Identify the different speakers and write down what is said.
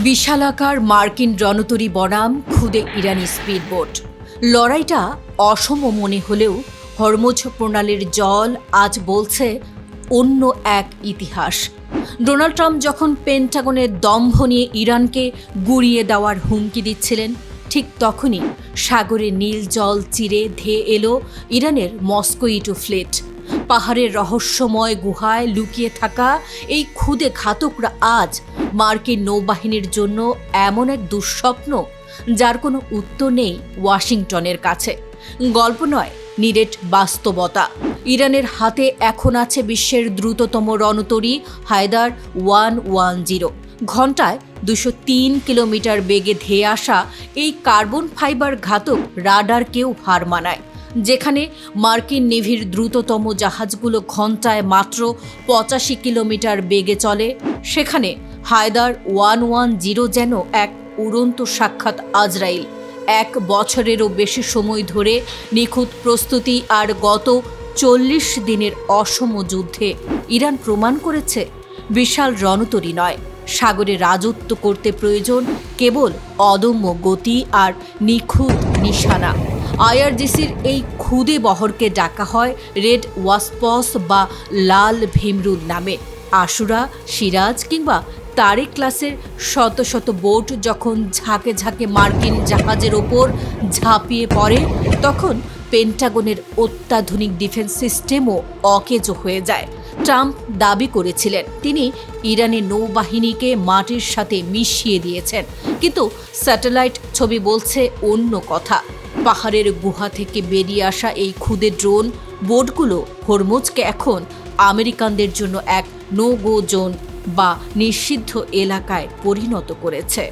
Speaker 1: বিশালাকার মার্কিন রণতরী বনাম খুদে ইরানি স্পিডবোট। লড়াইটা অসম মনে হলেও হরমুজ প্রণালীর জল আজ বলছে অন্য এক ইতিহাস। ডোনাল্ড ট্রাম্প যখন পেন্টাগনের দম্ভ নিয়ে ইরানকে গুঁড়িয়ে দেওয়ার হুমকি দিচ্ছিলেন, ঠিক তখনই সাগরে নীল জল চিরে ধেয়ে এলো ইরানের মস্কোইটো ফ্লিট। পাহাড়ের রহস্যময় গুহায় লুকিয়ে থাকা এই খুদে ঘাতকরা আজ মার্কিন নৌবাহিনীর জন্য এমন এক দুঃস্বপ্ন যার কোনো উত্তর নেই ওয়াশিংটনের কাছে। গল্প নয়, নিরেট বাস্তবতা। ইরানের হাতে এখন আছে বিশ্বের দ্রুততম রণতরী হায়দার 110। ঘণ্টায় 203 কিলোমিটার বেগে ধেয়ে আসা এই কার্বন ফাইবার ঘাতক রাডারকেও হার মানায়। যেখানে মার্কিন নেভির দ্রুততম জাহাজগুলো ঘণ্টায় মাত্র 85 কিলোমিটার বেগে চলে, সেখানে হায়দার 110 যেন এক উড়ন্ত সাক্ষাৎ আজরাইল। 1 বছরেরও বেশি সময় ধরে নিখুঁত প্রস্তুতি আর গত 40 দিনের অসম যুদ্ধে ইরান প্রমাণ করেছে বিশাল রণতরী নয়, সাগরে রাজত্ব করতে প্রয়োজন কেবল অদম্য গতি আর নিখুঁত নিশানা। আইআরজিসির এই খুদে বহরকে ডাকা হয় রেড ওয়াসপস বা লাল ভীমরুদ নামে। আশুরা, সিরাজ কিংবা তারেক ক্লাসের শত শত বোট যখন ঝাঁকে ঝাঁকে মার্কিন জাহাজের ওপর ঝাঁপিয়ে পড়ে, তখন পেন্টাগনের অত্যাধুনিক ডিফেন্স সিস্টেমও অকেজো হয়ে যায়। ট্রাম্প দাবি করেছিলেন তিনি ইরানের নৌবাহিনীকে মাটির সাথে মিশিয়ে দিয়েছেন, কিন্তু স্যাটেলাইট ছবি বলছে অন্য কথা। পাহাড়ের গুহা থেকে বেরিয়ে আসা এই খুদে ড্রোন বোটগুলো হরমুজকে এখন আমেরিকানদের জন্য এক নো গো জোন বা নিষিদ্ধ এলাকায় পরিণত করেছে।